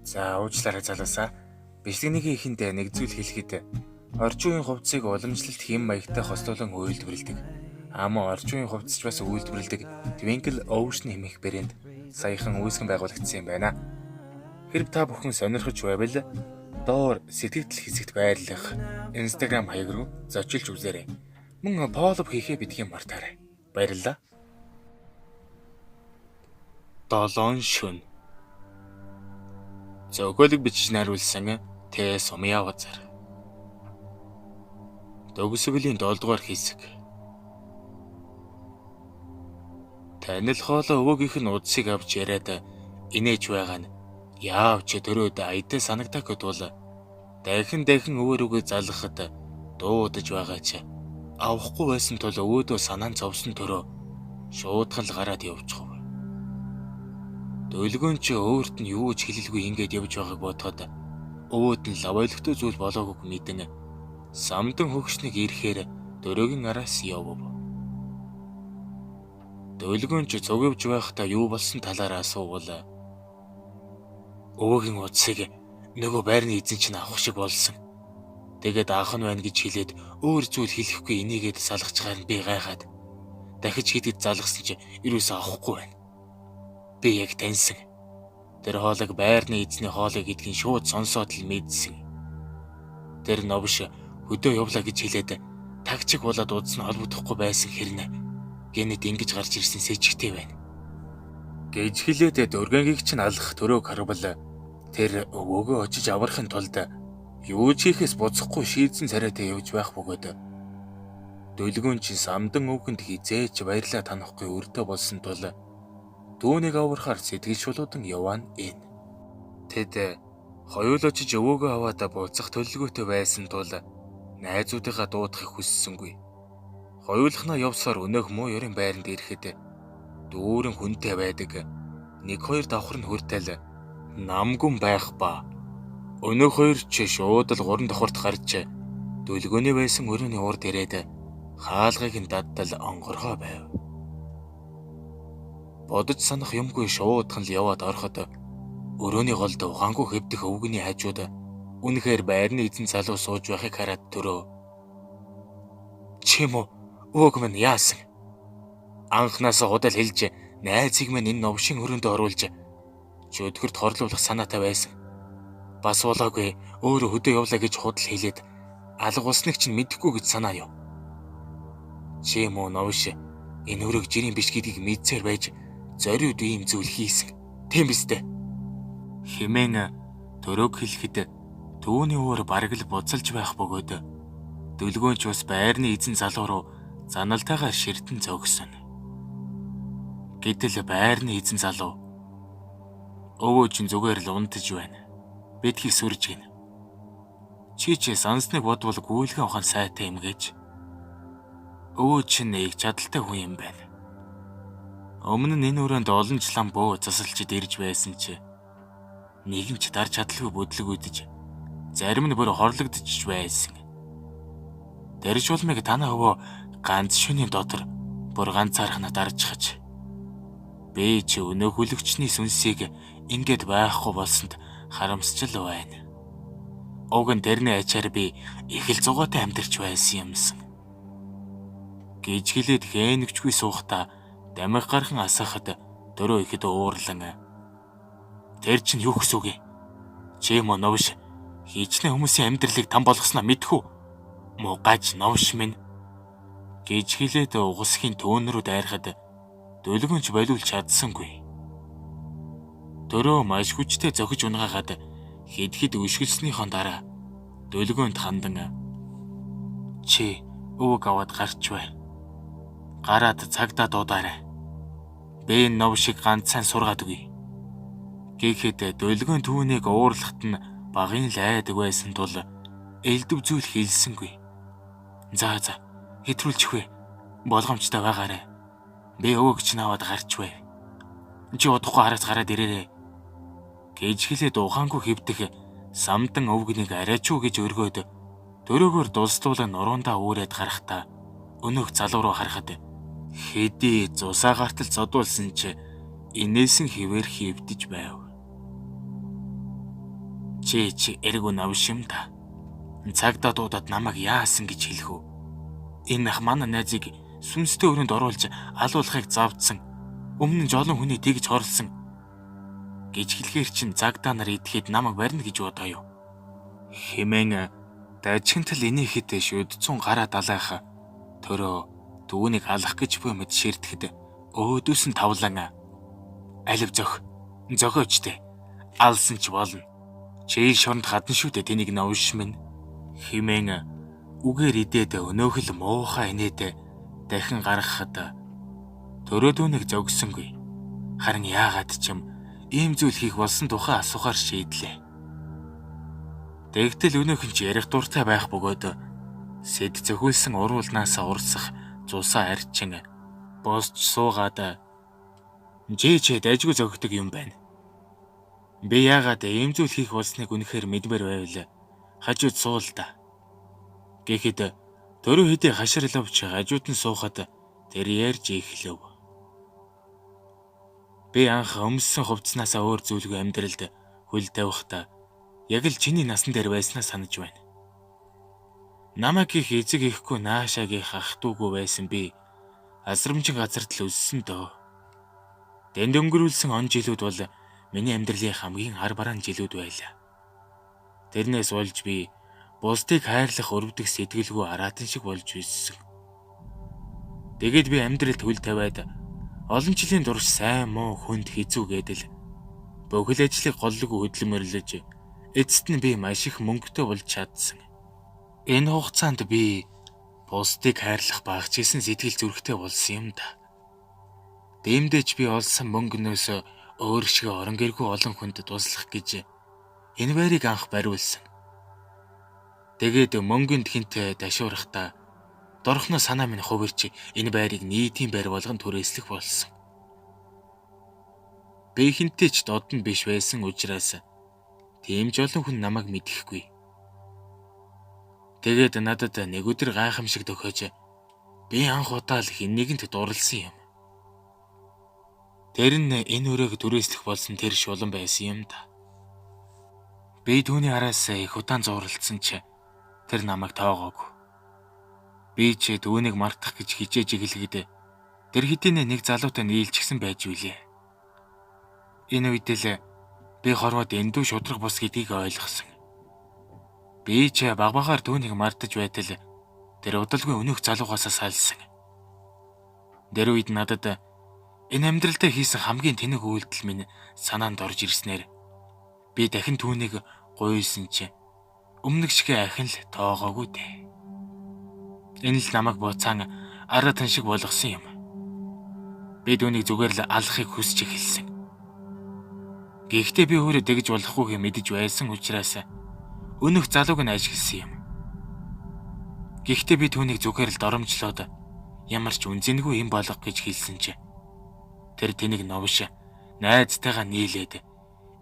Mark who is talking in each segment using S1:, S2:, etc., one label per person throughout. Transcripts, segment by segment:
S1: За уучлаарай залуусаа. Бичлэгний эхэндээ нэг зүйл хэлэхэд орчин үеийн хувцсыг уламжлалт хэм маягтай хослуулан үйлдвэрлэдэг. Мөн орчин үеийн хувцс ч бас үйлдвэрлэдэг Twinkle Ocean хэмээх брэнд саяхан үүсгэн байгуулагдсан юм байна. Хэрв та бүхэн сонирхож байвал доор сэтгэгдэл хэсэгт байрлах Instagram хаяг руу зочилж үзээрэй. Мөн фоллоу хийхээ бидгийн мартаарай. Баярлалаа. 7 шөнө. Зөөгөлөг бичиж найруулсан Тэ Сумья Вазар. Төгсгөлийн 7 дугаар хэсэг. Танил хоолой өвөөгийнх нь удсыг авч яриад инээж байгаа нь яавч төрөөд аятай санагдах бол дахин өвөө рүүгээ залгахад дуудаж байгаа ч авахгүй байсан тул өвөөдөө санаан зовсон төрөө шуудхан л гараад явчихв. Дөлгөөн ч өөрт нь юу ч хэлэлгүй ингээд явж байгааг бодоход өвөөд нь лавойлгтой зүйл болоогүйг мэдэн самдан хөгшнийг ирэхээр дөрөөгийн араас явв. Дөлгөөн ч цугивж байхдаа юу болсон талаар асуувал өвөөгийн утсыг нөгөө байрны эзэн чинь авах шиг болсон. Тэгээд аах нь байна гэж хэлээд өөр зүйл хэлэхгүй энийгээд салгачгаар нь би гайхаад дахиж хидэд залгасан чи юусаа авахгүй байна. Би яг таньсан. Тэр хоолойг байрны эзний хоолой гэдгийг шууд сонсоод л мэдсэн. Тэр новш хөдөө явлаа гэж хэлээд тагчиг болоод удсан холбогдохгүй байсан хэрнэ гэнэт ингэж гарч ирсэн сэжигтэй байна. Гэж хэлээд дөргөнгийг чинь алах төрөөг харвал тэр өвөөгөө очиж аврахын тулд юу ч хийхээс буцахгүй шийдсэн царайтай явж байх бөгөөд дөлгөөн чинь самдан өвгөнд хизээч баярлаа танихгүй өртөө болсон тул түүнийг аврахаар сэтгэл шулуудан яваа нь. Тэд хоёул очиж өвөөгөө аваад буцах төлөвлөгөөтэй байсан тул найзуудыгаа дуудахыг хүссэнгүй. Хоёулахнаа явсаар өнөөх муу ёрын байранд ирэхэд дүүрэн хүнтэй байдаг 1-2 давхар нь хүртэл намгүн байх ба өнөөх хоёр ч шууд л 3 давхарт гарч дөлгөөний байсан өрөөний урд ирээд хаалгыг нь даддал онгорхоо байв. Бодож санах юмгүй шуудхан л яваад ороход өрөөний голд ухаангүй хэвдэх өвгөний хажууд үнэхээр байрны эзэн залуу сууж байхыг хараад төрөө. Чимөө өвөг минь яасан? Анхнаас худал хэлж найзыг минь энэ новшин өрөөнд оруулж чөтгөрт хорлуулах санаатай байсан. Бас болоогүй өөрөө хөдөө явлаа гэж худал хэлээд алга усныг чинь мэдэхгүй гэж санаа юу? Чимөө новш энэ өрөөг жирийн биш гэдгийг мэдсээр байж зориуд ийм зүйл хийсэн. Тийм биз дээ. Хэмээн төрөөг хэлэхэд түүний өөр бараг л буцалж байх бөгөөд дөлгөөнч бас байрны эзэн залуу руу заналтайгаар ширтэн зогсон. Гэтэл байрны эзэн залуу өвөө чинь зүгээр л унтаж байна. Бидгийг сүрж гин. Чи сансныг бодвол гүйлгэн ухаан сайтай юм гэж. Өвөө чинь нэг чадaltaй хүн юм байна. Өмнө нь энэ өрөөнд олон жлам бөө засалчид ирж байсан чи нэгэн ч дарж чадалгүй бодлого үдэж зарим нь бүр хорлогдож байсан. Дэрж улмыг танаа өвөө ганц шөнийн дотор бүр ганцаархнаа даржхаж би чи өнөө хүлэгчний сүнсийг ингээд байхгүй болсонд харамсчил байна. Уг нь тэрний ачаар би их л зугаатай амьдарч байсан юмсан. Гэж хэлээд хээнэгчгүй суухта дамиг гархан асаахад дөрөө ихэд уурлан тэр чинь юу гэсэн үг юм? Чи мөн новш хичнээн хүмүүсийн амьдралыг там болгосноо мэдхүү? Мугаж новш минь гэж хэлээд угсхийн төөн рүү дайрахад дөлгөнч болиулж чадсангүй. Дөрөө маш хүчтэй зохиж унгахад хэд өшгөлснийхоо дараа дөлгөөнд хандан чи өвөг аваад гарч бай. Гараад цагдаа дуудаарай. Би новшиг ганцхан сургаад өгье. Гэхэд дөлгөөн түүнийг уурлахад нь багын л айдаг байсан тул элдв зүйл хэлсэнгүй. За хэтрүүлчих вэ? Болгоомжтой байгаарай. Би өвөг чинь аваад гарч бай. Чи удахгүй хараас гараад ирээрэй. Гэж хэлээд ухаангүй хэвдэх самдан өвгнийг арайчуу гэж өргөөд дөрөөгөр дулслуулан нуруундаа үүрээд гарахтаа өнөөх залуу руу харахад хэдий зусаа гартал зодуулсан ч инээсэн хിവэр хөвдөж байв. Чи эргүү навш юм да. Цагдаа дуудаад намайг яасан гэж хэлэх үү? Энэ ах манай найзыг сүнстэй өрөөнд оруулж алуулахыг завдсан. Өмнө нь жолон хүний тэгж хорлсон гэж хэлэхээр чин цагдаа нар идэхэд намайг барина гэж бодоо юу? Хэмээн дажигтал инээхэд шүдцэн гараа далайх төрөө түүнийг алах гэж буй мэд ширтгэд өөдөөс нь тавлан алив зохиочтэй алсан ч болно. Чийл шоронд хадна шүү дээ тэнийг новш минь хэмээн үгээр идээд өнөөхөл муухай инээд дахин гаргахад төрөөдөөнийг зогсонгүй. Харин яагаад ч юм ийм зүйл хийх болсон тухай асуухаар шийдлээ. Тэгтэл өнөөхөн ч ярих дуртай байх бөгөөд сэд зөхүүлсэн уруулнаас урсах цусаа арчин босч суугаад жийчээ дайжгүй зөгтөг юм байна. Би яагаад ийм зүйл хийх болсныг үнэхээр мэдмээр байвал хажууд суул да. Гэхэд төрөө хэдий хаширлавч хажууд нь суухад тэр ярьж эхлэв. Би анх өмссөн хувцснаасаа өөр зүйлгүй амьдралд хөл тавихтаа яг л чиний насан дээр байснаа санаж байна. Намайг их эзэг ихгүй наашааг их ах トゥ угүй байсан би асрамжин газарт л өссөн дөө. Дэнд өнгөрүүлсэн он жилүүд бол миний амьдралын хамгийн хар бараан жилүүд байлаа. Тэрнээс болж би бусдыг хайрлах өрөвдөх сэтгэлгүй араатан шиг болж өссөн. Тэгэд би амьдралд хөл тавиад олон жилийн турш сайн муу хүнд хизүү гэдэл бүхэл ажлыг голлог хөдөлмөрлөж эцэст нь би маш их мөнгөтэй болж чадсан. Энэ хугацаанд би бусдыг хайрлах багч гэсэн сэтгэл зүрэхтэй болсон юм да. Дэмдэж би олсон мөнгнөөс өөр шиг орон гэргүй олон хүнд туслах гэж энэ байрыг анх бариулсан. Тэгээд мөнгөнд хинтээ дашуурахтаа дорхно санаа минь хувирч энэ байрыг нийтийн байр болгон түрээслэх болсон. Би хинтээ ч додн биш байсан учраас тийм ч олон хүн намайг мэдэхгүй. Тэгээд надад нэг өдөр гайхамшиг тохиож би анх удаа л хэн нэгэнд дурлсан юм. Тэр нь энэ өрөөг түрээслэх болсон тэр шулан байсан юм да. Би түүний араас их удаан зурлалцсан ч тэр намайг тоогоогүй. Би ч түүнийг мартах гэж хичээж игэлгэд тэр хэдийн нэг залуутай нийлчихсэн байж үлээ. Энэ үед л би хорвоод эндүү шудраг бус гэдгийг ойлгосон. Би ч багбагаар түүнийг мартаж байтал тэр удалгүй өнөөх залуугаас салсан. Тэр үед надад энэ амьдралдаа хийсэн хамгийн тэнэг үйлдэл минь санаанд орж ирснээр би дахин түүнийг гуйсан ч өмнөх шиг ахин л тоогоогүй дээ. Энэ л намайг буцаан арatan шиг болгосон юм. Би түүнийг зүгээр л алахыг хүсч эхэлсэн. Гэхдээ би өөрөө тэгж болохгүйг мэдэж байсан учраас өнөх залууг нь ажигласан юм. Гэхдээ би түүнийг зүгээр л доромжлоод ямар ч үнцэнгүй юм болох гэж хэлсэн ч тэр тэнийг новш найзтайгаа нийлээд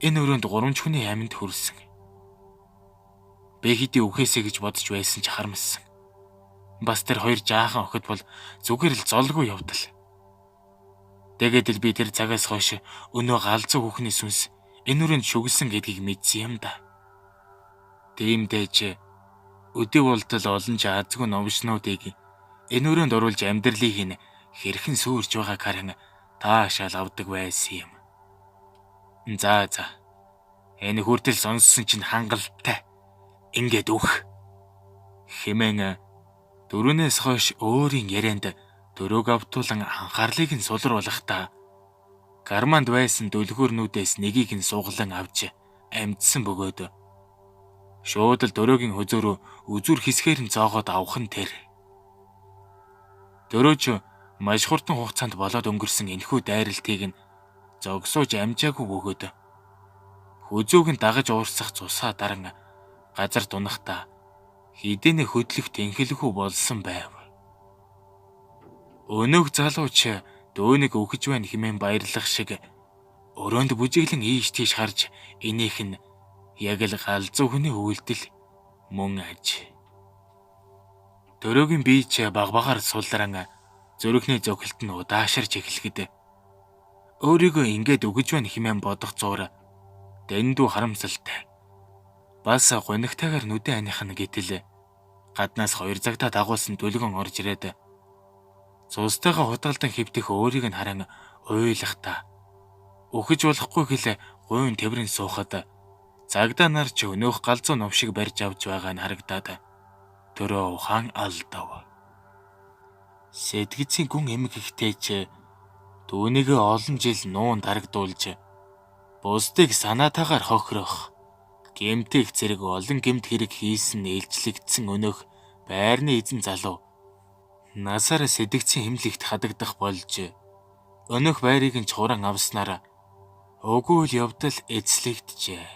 S1: энэ өрөөнд 3 хүний аминд хүрсэн. Би хэдий үхээсэ гэж бодож байсан ч харамссан. Бас тэр хоёр жаахан охид бол зүгээр л золгүй явдал. Тэгээд л би тэр цагаас хойш өнөө галзуу хүүхний сүнс энэ өрөөнд шүглсэн гэдгийг мэдсэн юм да. Тиймдээ өдөө болтол олон ч азгүй новшнуудыг энэ өрөөнд оруулж амьдралыг нь хэрхэн сүрж байгааг харан таашаал авдаг байсан юм. За. Энэ хүртэл сонссон чинь хангалттай. Ингээд үх. Хэмээн дөрөвнөөс хойш өөрийн ярианд дөрөөг автуулан анхаарлыг нь сулруулахдаа гарманд байсан дүлгүүрнүүдээс нэгийг нь суглан авч амьдсан бөгөөд шууд л дөрөөгийн хөзөөрөө үзүр хэсгээр нь зоогоод авах нь тэр. Дөрөөж маш хурдан хугацаанд болоод өнгөрсөн энэхүү дайралтыг нь зогсоож амжаагүй бөгөөд хөзөөг нь дагаж уурсах цусаа даран газар дунахтаа хідэнэ хөдлөх тэнхэлгүй болсон байв. Өнөөх залууч дөөнийг өгөж байна хэмээн баярлах шиг өрөөнд бүжиглэн ийш тийш харж энийх нь яг л галзуу хүний үйлдэл мөн аж. Дөрөөгийн бийч багбагаар сулран зөрөгний зөгөлт нь удаашарч эхлэхэд өөрийгөө ингээд өгөж байна хэмээн бодох зуур дэндүү харамсалтай. Бас гонигтайгаар нүдэн аних нь гэтэл гаднаас 2 цагтаа дагуулсан дүлгэн орж ирээд цустайгаа худалдан хэвтэх өөрийг нь харан уйлахта. Үхэж болохгүй хэл гуйн тэврэн суухад цагдаа нар ч өнөөх галзуу ном шиг барьж авч байгаа нь харагдаад төрөө ухаан алдав. Сэдгэцийн гүн эмэг ихтэйч түүнийгээ олон жил нуун дарагдуулж бусдыг санаатаагаар хохирох гэмтэх зэрэг олон гэмт хэрэг хийсэн ээлжлэгдсэн өнөөх байрны эзэн залуу насаараа сэдгэцийн хэмлэгт хадагдах болж өнөөх байрыг нь чуран авснараа өгөөл явдал эзлэгдэжээ.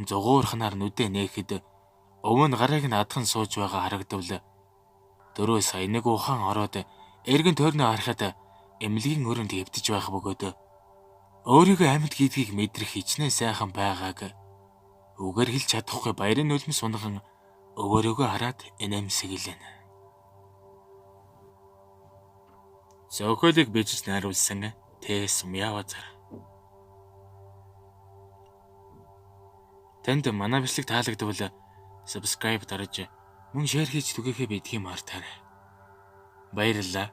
S1: Зугуурхнаар нүдэ нээхэд өмнө гарыг нь адхан сууж байгаа харагдвал 4 сая нэг ухаан ороод эргэн тойрноо харахад эмнэлгийн өрөөнд хэвтэж байх бөгөөд өөрийгөө амьд гэдгийг мэдрэх хичнээн сайхан байгааг үгээр хэлж чадахгүй баярын нулимс сунхан өгөөрөөгөө хараад инээмсэглэнэ. Зохиолыг бичиж найруулсан Тэс Мявазар. Танд манай бичлэг таалагдвал subscribe дарж мөн share хийж түгээхээ бидгийн мартаарай. Баярлалаа.